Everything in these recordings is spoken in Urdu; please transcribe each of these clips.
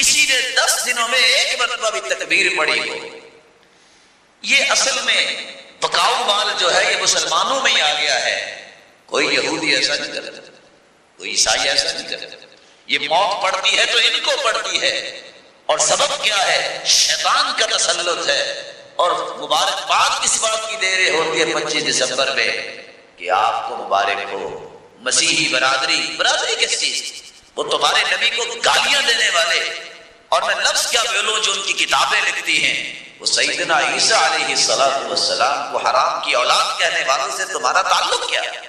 کسی نے 10 دنوں میں ایک مرتبہ بھی تکبیر پڑھی ہو، یہ اصل میں بکاؤ مال جو ہے یہ مسلمانوں میں ہی آ گیا ہے. کوئی یہودی ایسا نہیں کرتا، کوئی عیسائی ایسا نہیں کرتا. یہ موت پڑتی ہے تو ان کو پڑتی ہے. اور سبب کیا ہے؟ شیطان کا تسلط ہے. اور مبارکباد کس بات کی دے رہے ہوتی ہے 25 دسمبر میں کہ آپ کو مبارک ہو. مسیحی برادری کس چیز؟ وہ تمہارے نبی کو گالیاں دینے والے، اور میں لفظ کیا بولوں جو ان کی کتابیں لکھتی ہیں، وہ سیدنا عیسیٰ علیہ السلام کو حرام کی اولاد کہنے والوں سے تمہارا تعلق کیا ہے؟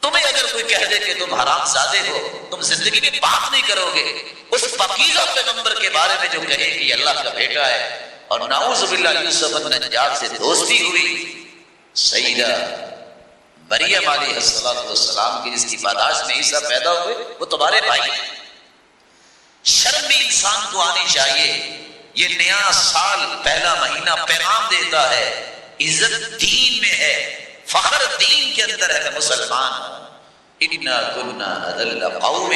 تمہیں اگر کوئی کہہ دے کہ تم حرام زادے ہو، تم زندگی میں بات نہیں کرو گے اس پاکیزہ پیغمبر کے بارے میں جو کہے کہ یہ اللہ کا بیٹا ہے. اور نعوذ باللہ یوسف النجار سے دوستی ہوئی، سیدہ مریم علیہ السلام کی جس کی پاداش میں عیسیٰ پیدا ہوئے، وہ تمہارے بھائی ہیں. شرم بھی انسان کو آنی چاہیے. یہ نیا سال پہلا مہینہ پیغام دیتا ہے عزت دین میں ہے، فخر دین کے اندر ہے. میں مسلمان ہوں. اِنَّا كُنَّا أَذَلَّ قَوْمٍ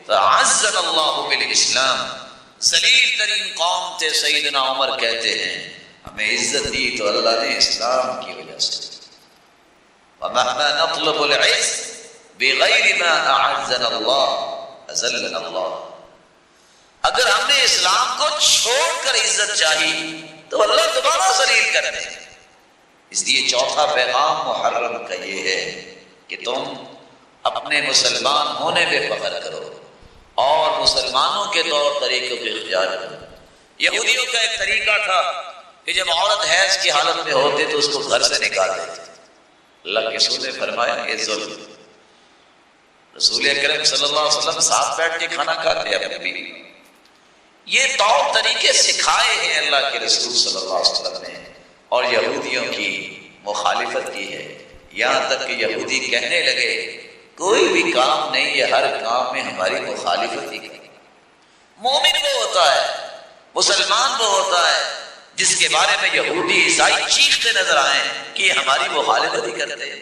فَعَزَّنَا اللَّهُ بِالْإِسْلَامِ. ذلیل ترین قوم تھے سیدنا عمر کہتے ہیں ہمیں عزت دی تو اللہ نے اسلام کی وجہ سے. وَمَهْمَا نَطْلُبُ الْعِزَّ بِغَيْرِ مَا أَعَزَّنَا اللَّهُ أَذَلَّنَا اللَّهُ. اگر ہم نے اسلام کو چھوڑ کر عزت چاہی تو اللہ دوبارہ ذلیل کر دے. اس لیے چوتھا پیغام محرم کا یہ ہے کہ تم اپنے مسلمان ہونے پہ فخر کرو اور مسلمانوں کے طور طریقوں کو اختیار کرو. یہودیوں کا ایک طریقہ تھا کہ جب عورت حیض کی حالت میں ہوتے تو اس کو گھر سے نکال دیتے. اللہ کے رسول نے فرمایا یہ ظلم. رسول اکرم صلی اللہ علیہ وسلم ساتھ بیٹھ کے کھانا کھاتے اپنے بیوی. یہ طور طریقے سکھائے ہیں اللہ کے رسول صلی اللہ علیہ وسلم نے، اور یہودیوں کی مخالفت کی ہے. یہاں تک کہ یہودی کہنے لگے کوئی بھی کام نہیں، یہ ہر کام میں ہماری مخالفت ہی کرے. مومن وہ ہوتا ہے، مسلمان وہ ہوتا ہے جس کے بارے میں یہودی عیسائی چیختے نظر آئیں کہ یہ ہماری مخالفت ہی کرتے ہیں،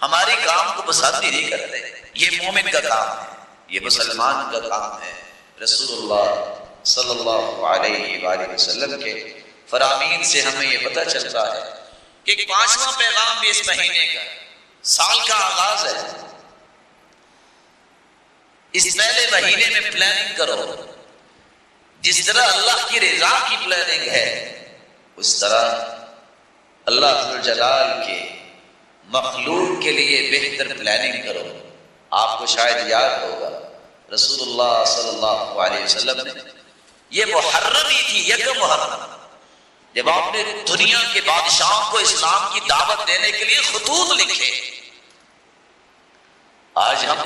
ہماری کام کو پسند ہی نہیں کرتے. یہ مومن کا کام ہے، یہ مسلمان کا کام ہے. رسول اللہ صلی اللہ علیہ وآلہ وسلم کے فرامین سے ہمیں یہ پتہ چلتا ہے کہ 5واں پیغام بھی اس مہینے کا، سال کا آغاز ہے. اس پہلے مہینے میں پلاننگ کرو. جس طرح اللہ کی رضا کی پلاننگ ہے اس طرح اللہ ذوالجلال کے مخلوق کے لیے بہتر پلاننگ کرو. آپ کو شاید یاد ہوگا رسول اللہ صلی اللہ علیہ وسلم نے یہ محرم ہی تھی، یکم محرم، جب آپ نے دنیا کے بادشاہوں کو اسلام کی دعوت دینے کے لیے خطوط لکھے. آج ہم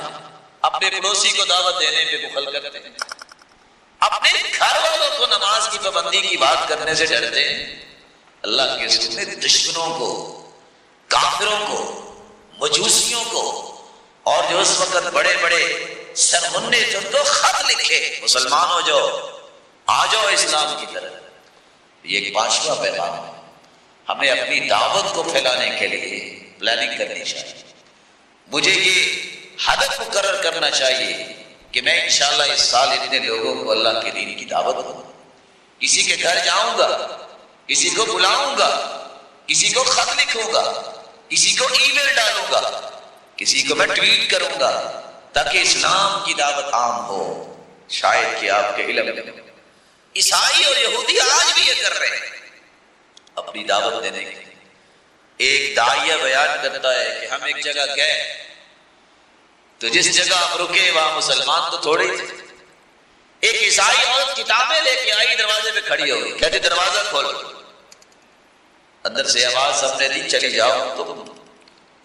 اپنے پڑوسی کو دعوت دینے پہ بخل کرتے ہیں، اپنے گھر والوں کو نماز کی پابندی کی بات کرنے سے ڈرتے ہیں. اللہ کے رسول نے دشمنوں کو، کافروں کو، مجوسیوں کو، اور جو اس وقت بڑے بڑے سرغنے جو تو خط لکھے مسلمانوں جو آ جاؤ اسلام کی طرف. یہ ایک 5واں پیغام ہے. ہمیں اپنی دعوت کو پھیلانے کے لیے پلاننگ کرنی چاہیے. مجھے یہ ہدف مقرر کرنا چاہیے کہ میں انشاءاللہ اس سال اتنے لوگوں کو اللہ کے دین کی دعوت دوں. کسی کے گھر جاؤں گا، کسی کو بلاؤں گا، کسی کو خط لکھوں گا، کسی کو ای میل ڈالوں گا، کسی کو میں ٹویٹ کروں گا تاکہ اسلام کی دعوت عام ہو. شاید کہ آپ کے علم میں عیسائی اور یہودی آج بھی یہ کر رہے ہیں اپنی دعوت دینے کے لیے. ایک داعیہ بیان کرتا ہے کہ ہم ایک جگہ گئے تو جس جگہ ہم رکے وہاں مسلمان تو تھوڑے ہی تھے. ایک عیسائی عورت کتابیں لے کے آئی، دروازے پہ کھڑی ہو گئی، کہتے دروازہ کھولو. اندر سے آواز ہم نے دی چلی جاؤ. تو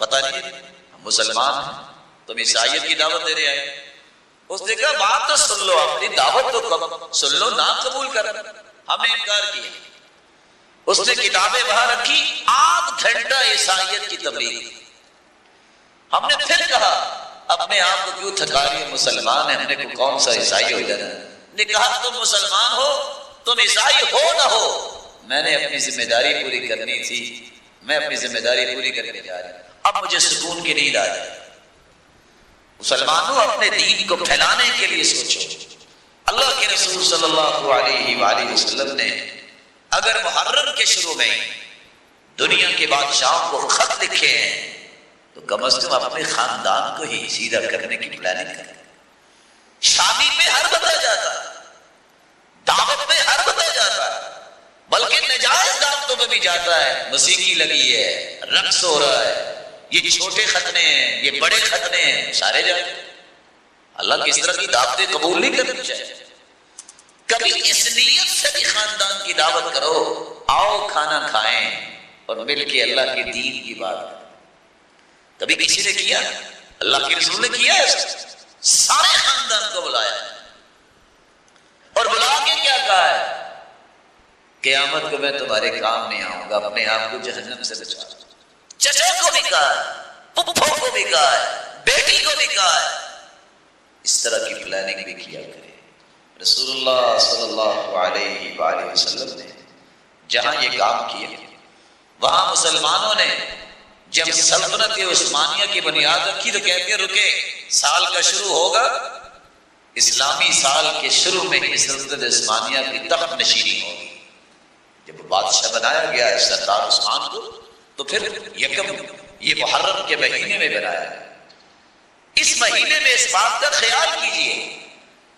پتہ نہیں ہم مسلمان ہیں، تم عیسائیت کی دعوت دینے آئے. اس نے کہا بات تو سن لو، اپنی دعوت تو سن لو، نہ قبول کر. ہم نے انکار کیا. اس نے کتابیں وہاں رکھی، 8 گھنٹہ عیسائیت کی تبلیغ. ہم نے پھر کہا اپنے آپ کو کیوں تھکا رہی ہے، مسلمان ہیں، ہم نے کون سا عیسائی ہو جانا. نے کہا تم مسلمان ہو، تم عیسائی ہو نہ ہو، میں نے اپنی ذمہ داری پوری کرنی تھی، میں اپنی ذمہ داری پوری کر کے جا رہی ہوں. اب مجھے سکون کی نیند آ جائے. مسلمانوں اپنے دین کو پھیلانے کے لیے سوچو. اللہ کے رسول صلی اللہ علیہ وآلہ وسلم نے اگر محرم کے شروع میں دنیا کے بادشاہوں کو خط لکھے ہیں تو کم از کم اپنے خاندان کو ہی سیدھا کرنے کی پلاننگ کریں. شادی میں ہر بتا جاتا ہے، دعوت میں ہر بتا جاتا ہے، بلکہ نجائز دعوتوں میں بھی جاتا ہے. موسیقی لگی ہے، رقص ہو رہا ہے، یہ چھوٹے ختنے ہیں، یہ بڑے ختنے ہیں، سارے جاتے ہیں. اللہ کی اس طرح کی دعوتیں قبول نہیں کرنی چاہیے. کبھی اس نیت سے بھی خاندان کی دعوت کرو، آؤ کھانا کھائیں اور مل کے اللہ کے دین کی بات کریں. کبھی کسی نے کیا؟ اللہ کے رسول نے کیا ہے. سارے خاندان کو بلایا اور بلا کے کیا کہا ہے؟ قیامت کو میں تمہارے کام نہیں آؤں گا، اپنے آپ کو جہنم سے بچا. چچا کو بھی کہا ہے، پپھو کو بھی کہا ہے، بیٹی کو بھی کہا ہے. اس طرح کی پلاننگ بھی کیا کرے. رسول اللہ صلی اللہ علیہ وآلہ وسلم نے جہاں یہ کام کیا، وہاں مسلمانوں نے جب سلطنت عثمانیہ کی بنیاد رکھی تو کہتے ہیں رکے، سال کا شروع ہوگا، اسلامی سال کے شروع میں ہی سلطنت عثمانیہ کی تخت نشینی ہوگی. جب بادشاہ بنایا گیا ہے سردار عثمان کو تو پھر یکم یہ محرم کے مہینے میں بنایا. اس مہینے میں اس بات کا خیال کیجئے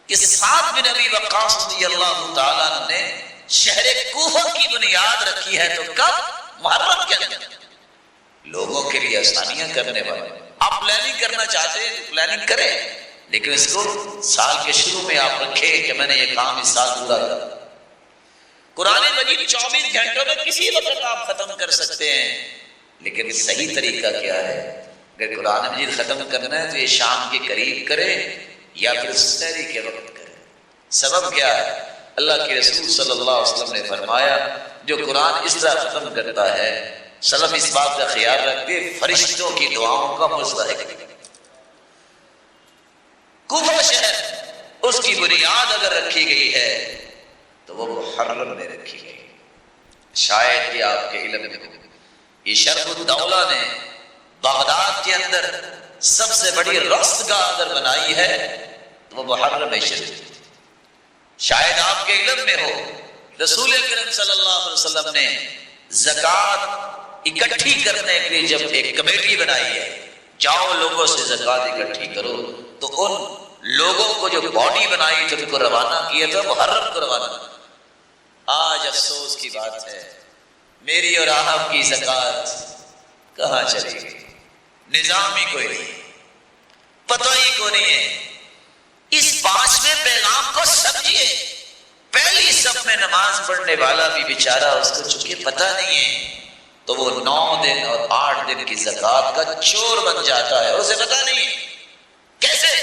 کہ سعد بن ابی وقاص رضی اللہ تعالیٰ نے شہر کوفہ کی بنیاد رکھی ہے تو کب؟ محرم کے اندر. لوگوں کے لیے آسانیاں کرنے والے. آپ پلاننگ کرنا چاہتے ہیں تو پلاننگ کریں، لیکن اس کو سال کے شروع میں آپ رکھیں کہ میں نے یہ کام اس سال پورا کر. قرآن مجید 24 گھنٹوں میں کسی وقت آپ ختم کر سکتے ہیں، لیکن صحیح طریقہ کیا ہے؟ اگر قرآن مجید ختم کرنا ہے تو یہ شام کے قریب کرے یا پھر سحری کے وقت کرے. سبب کیا ہے؟ اللہ کے رسول صلی اللہ علیہ وسلم نے فرمایا جو قرآن اس طرح ختم کرتا ہے، سلف اس بات کا خیال رکھتے فرشتوں کی دعاؤں کا مستحق. کوفہ شہر اس کی بنیاد اگر رکھی گئی ہے تو وہ محرم میں رکھی گئی. شاید کہ آپ کے علم میں یہ شرف الدولہ نے بغداد کے اندر سب سے بڑی رقص گاہ اگر بنائی ہے تو وہ محرم شریف. شاید آپ کے علم میں ہو رسول کریم صلی اللہ علیہ وسلم نے زکوٰۃ اکٹھی کرنے کے لیے جب ایک کمیٹی بنائی ہے، جاؤ لوگوں سے زکوٰۃ اکٹھی کرو، تو ان لوگوں کو جو باڈی بنائی تھی ان کو روانہ کیا تھا محرم کو روانہ. آج افسوس کی بات ہے میری اور آپ کی زکوٰۃ کہاں چلی گئی؟ نظام ہی کوئی نہیں، پتہ ہی کوئی نہیں ہے. اس 5ویں پیغام کو سمجھیے. پہلی صف میں نماز پڑھنے والا بھی بیچارہ اس کو چونکہ پتہ نہیں ہے تو وہ 9 دن اور 8 دن کی زکوٰۃ کا چور بن جاتا ہے، اسے پتہ نہیں ہے. کیسے؟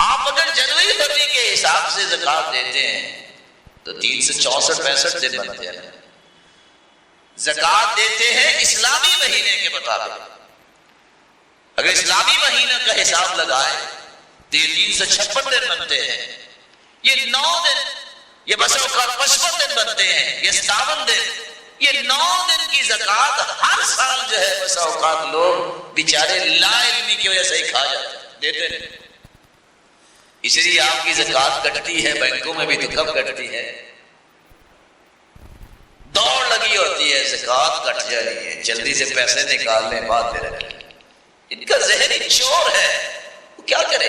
آپ اگر جنوری فروری کے حساب سے زکوٰۃ دیتے ہیں تو 364-65 دن بنتے ہیں. زکوٰۃ دیتے ہیں اسلامی مہینے کے مطابق. اگر اسلامی مہینہ کا حساب لگائے تو یہ 356 دن بنتے ہیں. یہ 9 دن، یہ بس اوقات 55 دن بنتے ہیں، یہ 57 دن. یہ 9 دن کی زکوٰۃ ہر سال جو ہے بس اوقات لوگ بیچارے لا علمی کی وجہ سے ہی کھا جاتے ہیں، دیتے نہیں. اس لیے آپ کی زکوٰۃ کٹتی ہے بینکوں میں بھی تو کب کٹتی ہے؟ دوڑ لگی ہوتی ہے زکوٰۃ کٹ جا رہی ہے، جلدی سے پیسے نکال لیں بعد میں رکھ لیں. ان کا ذہنی چور ہے، وہ کیا کرے؟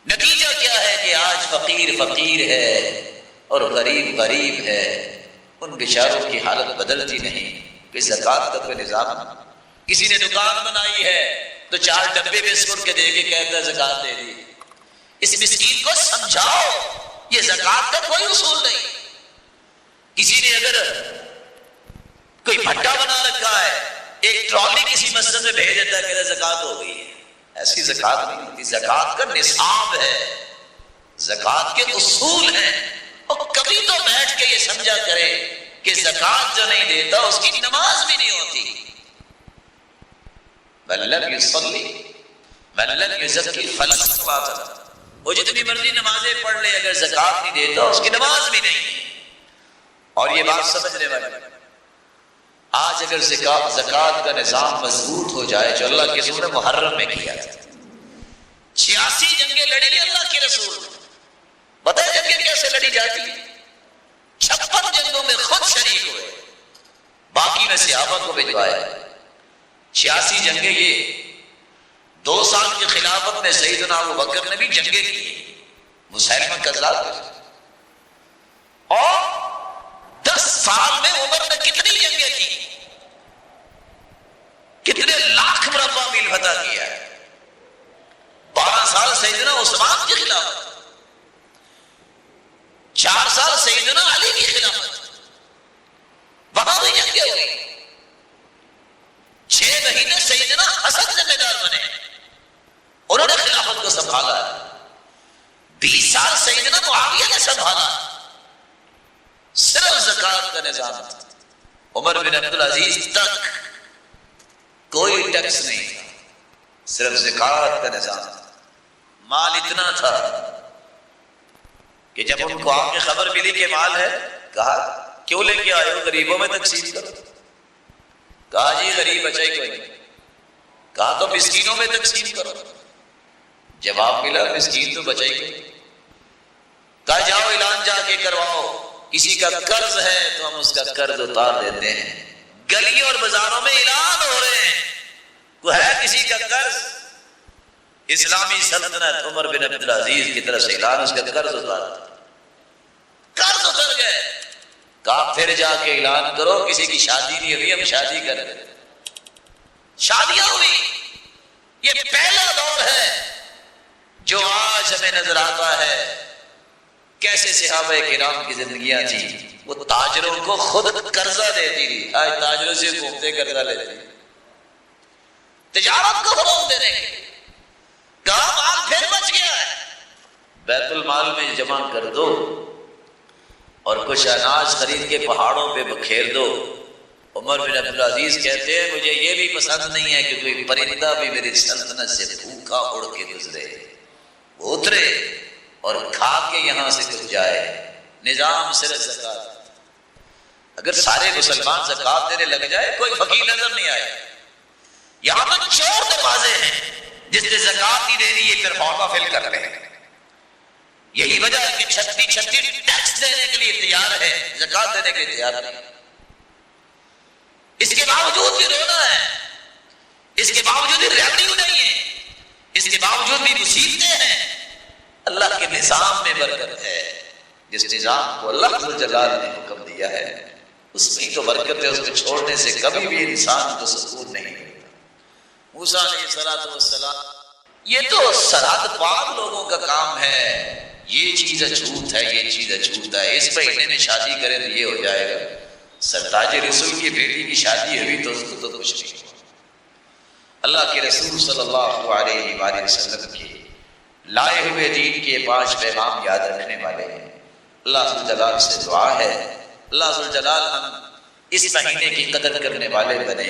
نتیجہ کیا ہے کہ آج فقیر فقیر ہے اور غریب غریب ہے. ان بیچاروں کی حالت بدلتی نہیں کہ زکوٰۃ کا کوئی نظام. کسی نے دکان بنائی ہے تو 4 ڈبے بسکٹ کے دے کے کہتا ہے زکوٰۃ دے دی. اس مسکین کو سمجھاؤ یہ زکوٰۃ کا کوئی اصول نہیں. کسی نے اگر کوئی بھٹا بنا رکھا ہے، ایک ٹرالی کسی مسجد میں بھیج دیتا ہے کہ زکوٰۃ ہو گئی ہے. ایسی زکوٰۃ نہیں ہوتی. زکوٰۃ کا نصاب ہے، زکوٰۃ کے اصول ہیں. اور کبھی تو بیٹھ کے یہ سمجھا کرے کہ زکوٰۃ جو نہیں دیتا اس کی نماز بھی نہیں ہوتی. من لم يصلي من لم يزكي فلا صلاة له. وہ جتنی مرضی نمازیں پڑھ لے اگر زکوٰۃ نہیں دیتا اس کی نماز بھی نہیں. اور یہ بات سمجھنے والی آج اگر زکوٰۃ کا نظام مضبوط ہو جائے جو اللہ کے رسول نے محرم میں کیا تھا. 86 جنگیں لڑی اللہ کے رسول نے. جنگیں کیسے لڑی جاتی ہیں، 56 جنگوں میں خود شریک ہوئے، باقی میں صحابہ کو بھجوایا۔ 86 جنگیں یہ 2 سال کی خلافت میں سیدنا ابو بکر نے بھی جنگیں کی، مسلمہ کذاب کے ساتھ، اور 10 سال میں عمر نے کتنی جنگیں کی، کتنے لاکھ مربع میل فتح کیا ہے۔ 12 سال سیدنا عثمان کی خلافت، 4 سال سیدنا علی کی خلافت، وہاں بھی جنگیں ہوئی۔ 6 مہینے سیدنا حسن ذمہ دار بنے، انہوں نے خلافت کو سنبھالا۔ 20 سال سیدنا معاویہ نے سنبھالا، صرف زکوٰۃ کا نظام تھا۔ عمر بن عبدالعزیز تک کوئی ٹیکس نہیں تھا، صرف زکوٰۃ کا نظام تھا۔ مال اتنا تھا کہ جب ان کو آپ کی خبر ملی کہ مال ہے، کہا کیوں لے کے آئے ہو؟ غریبوں میں تقسیم کرو۔ کہا جی غریب بچے ہی کوئی نہیں۔ کہا تو مسکینوں میں تقسیم کرو۔ جواب ملا مسکین تو بچے ہی کوئی نہیں۔ کہا جاؤ اعلان جا کے کرواؤ، کسی کا قرض ہے تو ہم اس کا قرض اتار دیتے ہیں۔ گلیوں اور بازاروں میں اعلان ہو رہے ہیں، کوئی ہے کسی کا قرض؟ اسلامی سلطنت عمر بن عبدالعزیز کی طرف سے اعلان، اس کا قرض اتار، قرض اتر گئے۔ کہا پھر جا کے اعلان کرو کسی کی شادی نہیں ہوئی، ہم شادی کر دیں۔ شادیاں ہوئی۔ یہ پہلا دور ہے جو آج ہمیں نظر آتا ہے کیسے صحابہ کرام کی زندگیاں تھی۔ وہ تاجروں کو خود قرضہ دیتی تھی، آج تاجروں سے گھومتے قرضہ لیتی، تجارت کو فروغ دینے کے۔ کہا مال پھر بچ گیا ہے، بیت المال میں جمع کر دو اور کچھ اناج خرید کے پہاڑوں پہ بکھیر دو۔ عمر بن عبدالعزیز کہتے ہیں مجھے یہ بھی پسند نہیں ہے کہ کوئی پرندہ بھی میری سلطنت سے بھوکا اڑ کے گزرے، وہ اترے اور کھا کے یہاں سے کچھ جائے۔ نظام صرف زکوٰۃ۔ اگر سارے مسلمان زکوٰۃ دینے لگ جائے کوئی فقیر نظر نہیں آئے۔ یہاں پر چور دروازے ہیں، جس نے زکوٰۃ نہیں دینی یہ پھر فارما فل کر رہے ہیں۔ یہی وجہ ہے کہ 36 ٹیکس دینے کے لیے تیار ہے، زکوٰۃ دینے کے لیے تیار نہیں۔ اس کے باوجود بھی رونا ہے، اس کے باوجود بھی ریونیو نہیں ہے، اس کے باوجود بھی مصیبتیں ہیں۔ اللہ کے نظام میں برکت ہے، جس نظام کو اللہ رب الجلال نے حکم دیا ہے اس میں تو برکت ہے، اس کو چھوڑنے سے کبھی بھی انسان کو سکون نہیں ملتا۔ موسیٰ علیہ السلام، یہ تو سرحد پار لوگوں کا کام ہے، یہ چیز اچھوت ہے، یہ چیز اچھوت ہے، اس مہینے میں شادی کریں تو یہ ہو جائے گا۔ سرتاج رسول کی بیٹی کی شادی ہوئی تو اس کو تو کچھ نہیں ہوا۔ اللہ کے رسول صلی اللہ علیہ وآلہ وسلم کے لائے ہوئے دین کے 5 پیغام یاد رکھنے والے ہیں۔ اللہ ذوالجلال سے دعا ہے اللہ ذوالجلال ہم اس مہینے کی قدر کرنے والے بنے۔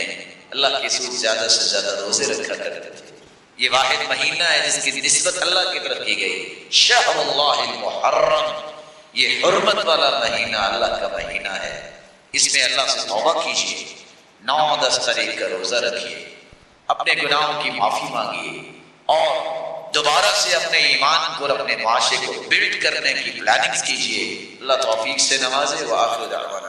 اللہ کے رسول زیادہ سے زیادہ روزے رکھا کرتے تھے۔ یہ واحد مہینہ ہے جس کی نسبت اللہ کی طرف کی گئی، شہر اللہ المحرم، یہ حرمت والا مہینہ اللہ کا مہینہ ہے۔ اس میں اللہ سے توبہ کیجیے، 9-10 تاریخ کا روزہ رکھیے، اپنے گناہوں کی معافی مانگیے اور دوبارہ سے اپنے ایمان کو اور اپنے معاشرے کو بلڈ کرنے کی پلاننگز کیجیے۔ اللہ توفیق سے نوازے۔ وآخر دعوانا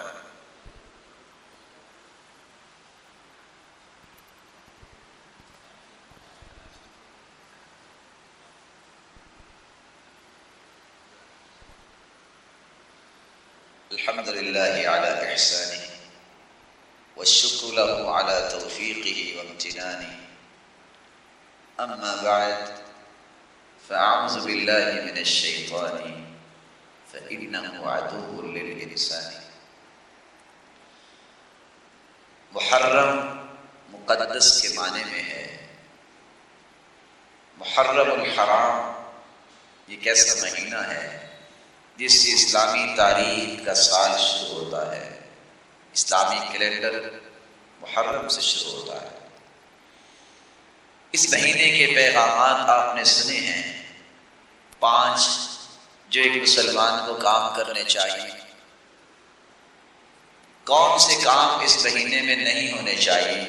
الحمد لله على إحسانه والشكر له على توفيقه وامتنانه، أما بعد فأعوذ بالله من الشيطان فإنه عدو للإنسان۔ محرم مقدس کے معنی میں ہے۔ محرم الحرام یہ کیسا مہینہ ہے جس سے اسلامی تاریخ کا سال شروع ہوتا ہے۔ اسلامی کیلنڈر محرم سے شروع ہوتا ہے۔ اس مہینے کے پیغامات آپ نے سنے ہیں، 5 جو ایک مسلمان کو کام کرنے چاہیے۔ کون سے کام اس مہینے میں نہیں ہونے چاہیے؟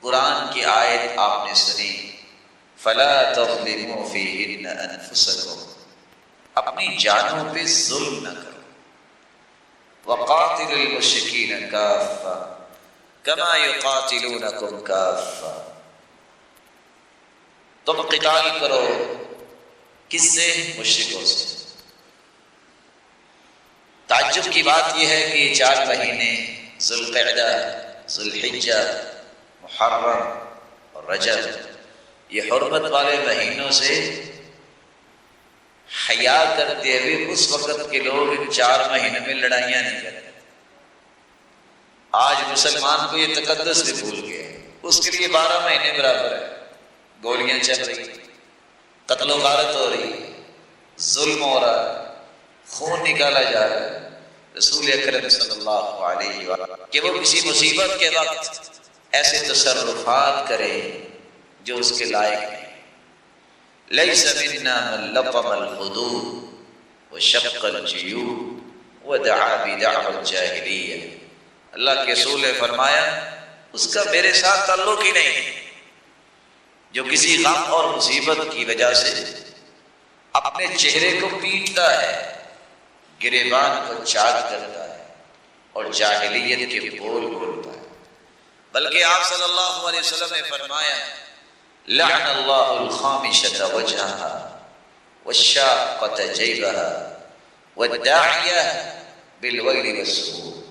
قرآن کی آیت آپ نے سنی، فَلَا تَظْلِمُوا فِيهِنَّ أَنفُسَكُمْ، اپنی جانوں پہ ظلم نہ کرو. وقاتل المشرکین کافہ کما یقاتلونکم کافہ. تم قتال کرو کس سے؟ مشرکوں سے. تعجب کی بات یہ ہے کہ یہ 4 مہینے ذوالقعدہ، ذوالحجہ، محرم اور رجب، یہ حرمت والے مہینوں سے حیا کرتے ہوئے اس وقت کے لوگ ان 4 مہینوں میں لڑائیاں نہیں کرتے. آج مسلمان کو یہ تقدس بھی بھول گیا. اس کے لیے 12 مہینے برابر ہے. گولیاں چل رہی، قتل و غارت ہو رہی، ظلم ہو رہا ہے، خون نکالا جا رہا ہے. رسول اکرم صلی اللہ علیہ وسلم کہ وہ کسی مصیبت کے وقت ایسے تصرفات کرے جو اس کے لائق نہیں. لیس منا من لطم الخدود وشق الجیوب ودعا بدعوى الجاہلیہ. اللہ کے رسول نے فرمایا اس کا میرے ساتھ تعلق ہی نہیں جو کسی غم اور مصیبت کی وجہ سے اپنے چہرے کو پیٹتا ہے، گریبان کو چاک کرتا ہے اور جاہلیت کے بول بولتا ہے. بلکہ آپ صلی اللہ علیہ وسلم نے فرمایا لعن اللہ الخامشۃ وجہها والشاقۃ جیبها والداعیہ بالویل والسرور.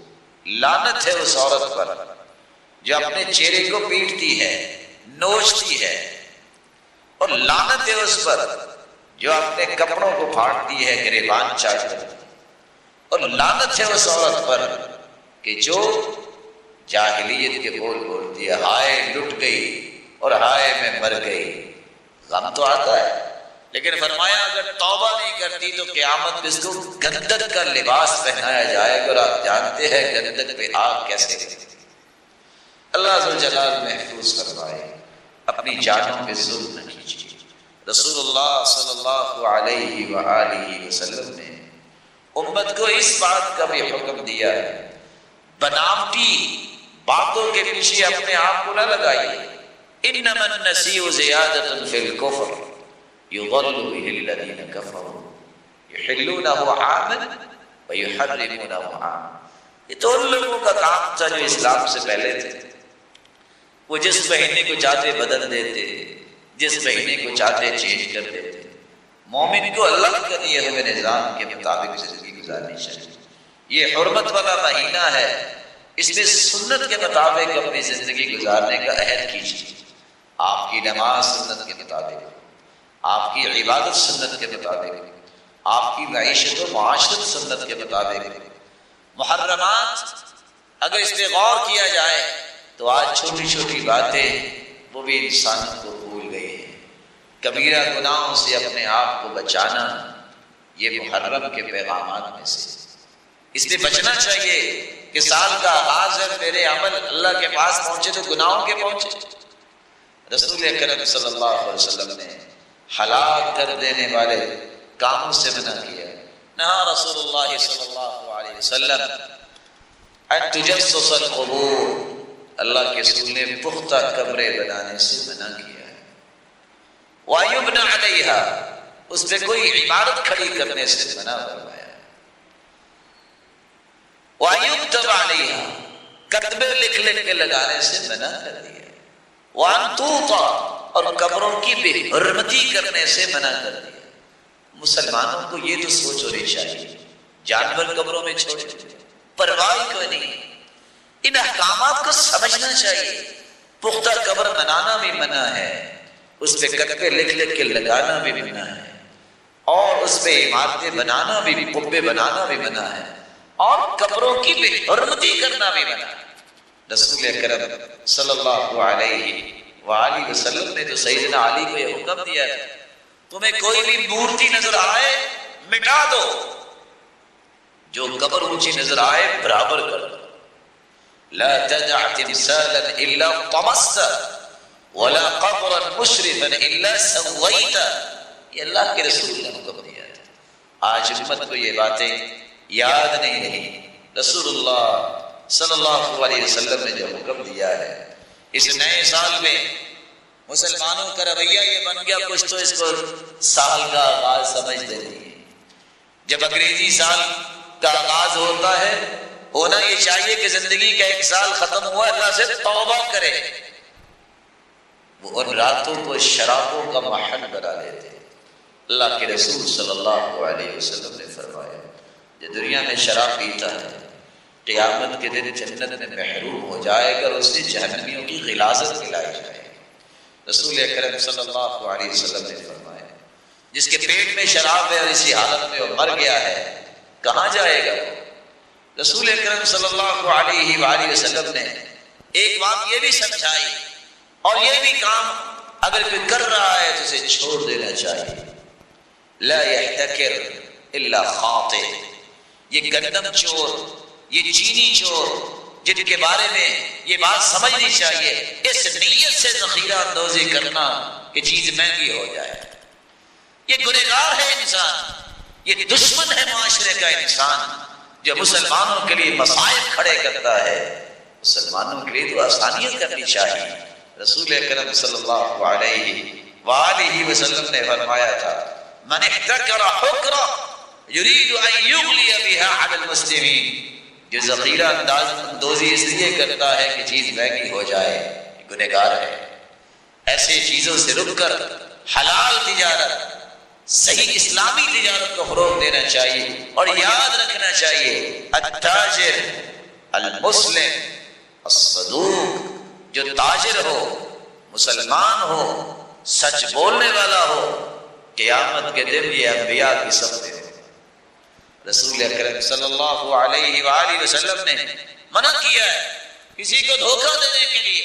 لعنت ہے اس عورت پر جو اپنے چہرے کو پیٹتی ہے، نوچتی ہے، اور لعنت ہے اس پر جو اپنے کپڑوں کو پھاڑتی ہے، گریبان چاک کرتی ہے. اور لعنت ہے اس عورت پر کہ جو جاہلیت کے بول بولتی ہے، ہائے لٹ گئی اور ہائے میں مر گئی. غم تو آتا ہے لیکن فرمایا اگر توبہ نہیں کرتی تو قیامت میں اس کو گندک کا لباس پہنایا جائے گا. اور آپ جانتے ہیں گندک پہ آگ کیسے لگتی. اللہ ذوالجلال محفوظ فرمائے. اپنی جانوں پہ ظلم نہ کیجیے. رسول اللہ صلی اللہ علیہ وآلہ وسلم نے امت کو اس بات کا بھی حکم دیا ہے بناوٹی باتوں کے پیچھے اپنے آپ کو نہ لگائیے. انما النسیء زیادۃ فی الکفر یضل به الذین کفروا یحلونہ عاما ویحرمونہ عاما. یہ تو ان لوگوں کا کام تھا جو اسلام سے پہلے تھے. وہ جس مہینے کو چاہتے بدل دیتے، جس مہینے کو چاہتے چینج کر دیتے. مومن کو اللہ کا دیے ہوئے نظام کے مطابق زندگی گزارنی چاہیے. یہ حرمت والا مہینہ ہے، اس میں سنت کے مطابق اپنی زندگی گزارنے کا عہد کیجیے. آپ کی نماز سنت کے مطابق، آپ کی عبادت سنت کے مطابق، آپ کی معیشت و معاشرت سنت کے مطابق. محرمات اگر اس پہ غور کیا جائے تو آج چھوٹی چھوٹی باتیں وہ بھی انسان کو بھول گئے ہیں. کبیرہ گناہوں سے اپنے آپ کو بچانا یہ محرم کے پیغامات میں سے. اس پہ بچنا چاہیے کہ سال کا آغاز ہے، میرے عمل اللہ کے پاس پہنچے تو گناہوں کے پہنچے. رسول اکرم صلی اللہ علیہ وسلم نے ہلاک کر دینے والے کاموں سے منع کیا. نہا رسول اللہ صلی اللہ علیہ وسلم ان تجسس القبور. اللہ کے رسول نے پختہ قبریں بنانے سے منع کیا ہے. وَيُبْنَ عَلَيْهَا، اس پہ کوئی عبادت کھڑی کرنے سے منع فرمایا. وَيُكْتَبَ عَلَيْهَا، کتبے لکھ لکھ کے لگانے سے منع کر دیا. وَأَن تُوطَىٰ، اور قبروں کی بے حرمتی کرنے سے منع کر دیا. مسلمانوں کو یہ تو سوچ ہونی چاہیے جانور قبروں میں چھوڑے پرواہ کوئی نہیں. ان احکامات کو سمجھنا چاہیے. پختہ قبر بنانا بھی منع ہے، اس پہ کتبے لکھ لکھ کے لگانا بھی منع ہے، اور اس پہ عمارتیں بنانا بھی، قبے بنانا بھی منع ہے، اور قبروں کی بے حرمتی کرنا بھی منع ہے. رسول اکرم صلی اللہ علیہ وآلہ وسلم نے تو سیدنا علی کو یہ حکم دیا ہے تمہیں کوئی بھی مورتی نظر آئے مٹا دو، جو قبر اونچی نظر آئے برابر کر دو. لا تدع تمثالا الا طمست ولا قبرا مشرفا الا سويت. یہ اللہ کے رسول نے حکم دیا ہے. آج امت کو یہ باتیں یاد نہیں رہی. رسول اللہ صلی اللہ علیہ وسلم نے جو حکم دیا ہے، اس نئے سال میں مسلمانوں کا رویہ یہ بن گیا کچھ تو اس کو سال کا آغاز سمجھتے نہیں. جب انگریزی سال کا آغاز ہوتا ہے ہونا یہ چاہیے کہ زندگی کا ایک سال ختم ہوا اللہ سے توبہ کرے. وہ ان راتوں کو شرابوں کا محل بنا لیتے. اللہ کے رسول صلی اللہ علیہ وسلم نے فرمایا جو دنیا میں شراب پیتا ہے قیامت کے دن جنت میں محروم ہو جائے گا اور اس سے جہنمیوں کی غلاظت کھلائی جائے گی. رسول اکرم صلی اللہ علیہ وسلم نے فرمایا جس کے پیٹ میں شراب ہے اور اسی حالت میں وہ مر گیا ہے کہاں جائے گا؟ رسول اکرم صلی اللہ علیہ وآلہ وسلم نے ایک بات یہ بھی سمجھائی اور یہ بھی کام اگر کوئی کر رہا ہے تو اسے چھوڑ دینا چاہیے. لا يحتکر الا خاطئ. یہ گندم چور، یہ چینی چور جن کے بارے میں یہ بات سمجھنی چاہیے اس نیت سے ذخیرہ اندوزی کرنا کہ چیز مہنگی ہو جائے. یہ گنہگار ہے انسان، یہ دشمن ہے معاشرے کا انسان جو مسلمانوں کے لیے مصائب کھڑے کرتا ہے. مسلمانوں کے لیے تو آسانیاں کرنی چاہیے. رسول اکرم صلی اللہ علیہ وآلہ وسلم نے فرمایا تھا من احتکر حکرہ یرید ان یغلی بها علی المسلمین. جو ذخیرہ اندوزی اس لیے کرتا ہے کہ چیز مہنگی ہو جائے گنہگار ہے. ایسے چیزوں سے رک کر حلال تجارت صحیح اسلامی تجارت کو فروغ دینا چاہیے. اور یاد رکھنا چاہیے التاجر المسلم الصدوق، جو تاجر ہو مسلمان ہو سچ بولنے والا ہو قیامت کے دن یہ انبیاء کی صف میں ہو. رسول اکرم صلی اللہ علیہ وآلہ وسلم نے منع کیا ہے کسی کو دھوکہ دینے کے لیے،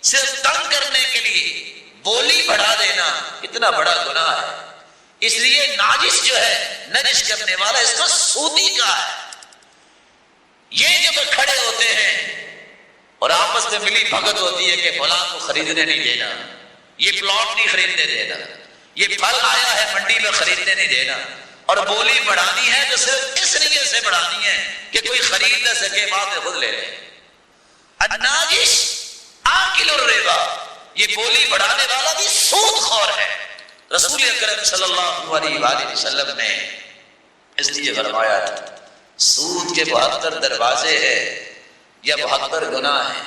صرف تنگ کرنے کے لیے بولی بڑھا دینا اتنا بڑا گناہ ہے. اس لیے ناجس جو ہے نجس کرنے والا اس کا سودی کا ہے. یہ جب کھڑے ہوتے ہیں اور آپس میں ملی بھگت ہوتی ہے کہ فلاں کو خریدنے نہیں دینا، یہ پلاٹ نہیں خریدنے دینا، یہ پھل آیا ہے منڈی میں خریدنے نہیں دینا، اور بولی بڑھانی ہے تو صرف اس نیت سے بڑھانی ہے کہ کوئی خرید نہ سکے بعد میں خود لے لے. الناجش آکل الربا، یہ بولی بڑھانے والا بھی سود خور ہے. رسول اکرم صلی اللہ علیہ وآلہ وسلم نے اس لیے فرمایا تھا سود کے 72 دروازے ہیں یا 72 گناہ ہیں.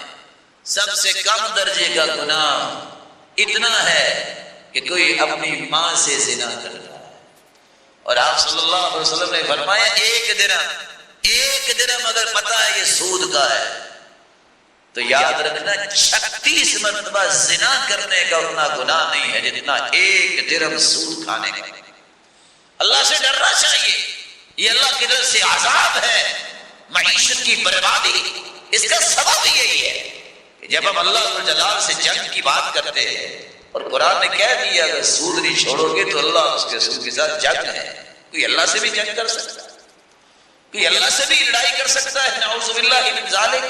سب سے کم درجے کا گناہ اتنا ہے کہ کوئی اپنی ماں سے زنا کرتا ہے. اور آپ صلی اللہ علیہ وسلم نے فرمایا ایک درہم اگر پتہ ہے یہ سود کا ہے تو یاد رکھنا 36 مرتبہ زنا کرنے کا اتنا گناہ نہیں ہے جتنا ایک درہم سود کھانے کا. اللہ سے ڈرنا چاہیے. یہ اللہ کی طرف سے عذاب ہے، معیشت کی بربادی. اس کا سبب یہی ہے کہ جب ہم اللہ جلال سے جنگ کی بات کرتے ہیں اور قرآن نے کہہ دیا اگر سود نہیں چھوڑو گے تو اللہ اس کے سود کے ساتھ جنگ ہے. کوئی اللہ سے بھی جنگ کر سکتا ہے، کوئی اللہ سے بھی لڑائی کر سکتا ہے. نعوذ باللہ من ذالک.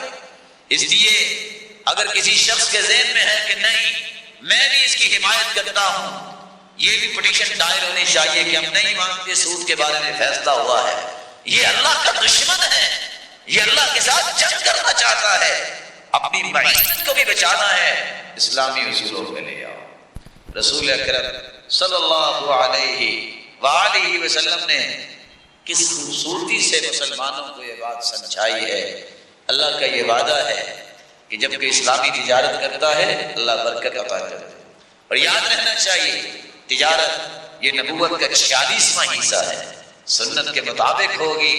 اس لیے اگر کسی شخص کے ذہن میں ہے کہ نہیں میں بھی اس کی حمایت کرتا ہوں، یہ بھی پٹیشن دائر ہونی چاہیے کہ ہم نہیں مانتے سود کے بارے میں فیصلہ ہوا ہے. یہ اللہ کا دشمن ہے، یہ اللہ کے ساتھ جنگ کرنا چاہتا ہے. اپنی معیشت کو بھی بچانا ہے، اسلامی اصولوں میں لے آؤ. رسول اکرم صلی اللہ علیہ وآلہ وسلم نے کس خوبصورتی سے مسلمانوں کو یہ بات سمجھائی ہے. اللہ کا یہ وعدہ ہے کہ جب کوئی اسلامی تجارت کرتا ہے اللہ برکت عطا کرتا ہے. اور یاد رہنا چاہیے تجارت یہ نبوت کا 46واں حصہ ہے، سنت کے مطابق ہوگی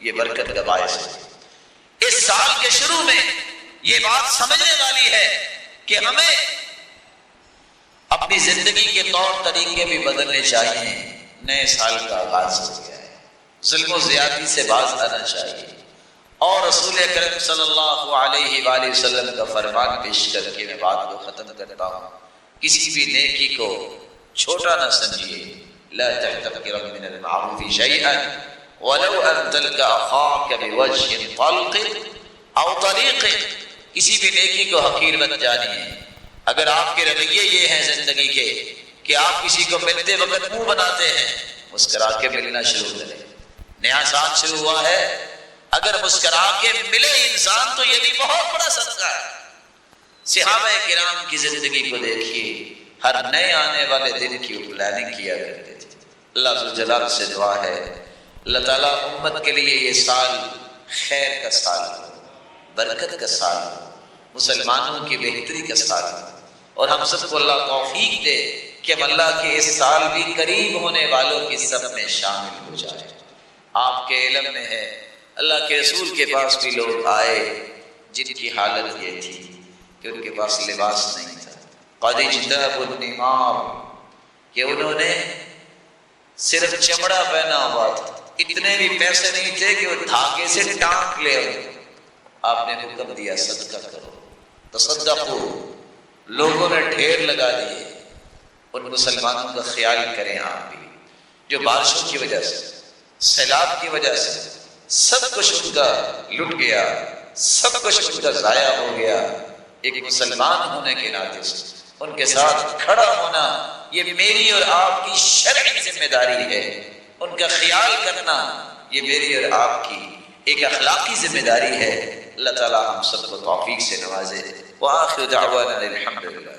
یہ برکت کا باعث ہے. اس سال کے شروع میں یہ بات سمجھنے والی ہے کہ ہمیں اپنی زندگی کے طور طریقے بھی بدلنے چاہیے. نئے سال کا آغاز ہو گیا ہے، ظلم و زیادتی سے باز آنا چاہیے. اور رسول اکرم صلی اللہ علیہ وآلہ وسلم کا فرمان پیش کر کے میں بات کو ختم کرتا ہوں. کسی بھی نیکی کو چھوٹا نہ سمجھیے. لا تحتقر من المعروف شيئا ولو ان تلقى اخاك بوجه طلق او طريق. کسی بھی نیکی کو حقیر مت جانیے. اگر آپ کے رویے یہ ہیں زندگی کے کہ آپ کسی کو ملتے وقت منہ بناتے ہیں، مسکرا کے ملنا شروع کریں. نیا سال شروع ہوا ہے، اگر مسکرا کے ملے انسان تو یہ بھی بہت بڑا صدقہ ہے. صحابہ کرام کی زندگی کو دیکھیے، ہر نئے آنے والے دن کی پلاننگ کیا کرتے تھے. اللہ ذوالجلال سے دعا ہے اللہ تعالیٰ امت کے لیے یہ سال خیر کا سال ہو، برکت کا سال ہو، مسلمانوں کی بہتری کا سال ہو، اور ہم سب کو اللہ توفیق دے کہ ہم اللہ کے اس سال بھی قریب ہونے والوں کی صف میں شامل ہو جائے۔ آپ کے علم میں ہے اللہ کے رسول کے پاس بھی لوگ آئے جن کی حالت یہ تھی کہ ان کے پاس لباس نہیں تھا، قد اجتنبوا النمار، کہ انہوں نے صرف چمڑا پہنا ہوا تھا، اتنے بھی پیسے نہیں تھے کہ وہ دھاگے سے ٹانک لے۔ آپ نے حکم دیا صدقہ کرو، تصدقوا، لوگوں نے ڈھیر لگا دیے۔ ان مسلمانوں کا خیال کریں آپ بھی، جو بارشوں کی وجہ سے، سیلاب کی وجہ سے سب کچھ ان کا لٹ گیا، سب کچھ ان کا ضائع ہو گیا۔ ایک مسلمان ہونے کے ناطے سے ان کے ساتھ کھڑا ہونا یہ میری اور آپ کی شرعی ذمہ داری ہے، ان کا خیال کرنا یہ میری اور آپ کی ایک اخلاقی ذمہ داری ہے۔ اللہ تعالی ہم سب کو توفیق سے نوازے۔ وآخر دعوانا الحمدللہ۔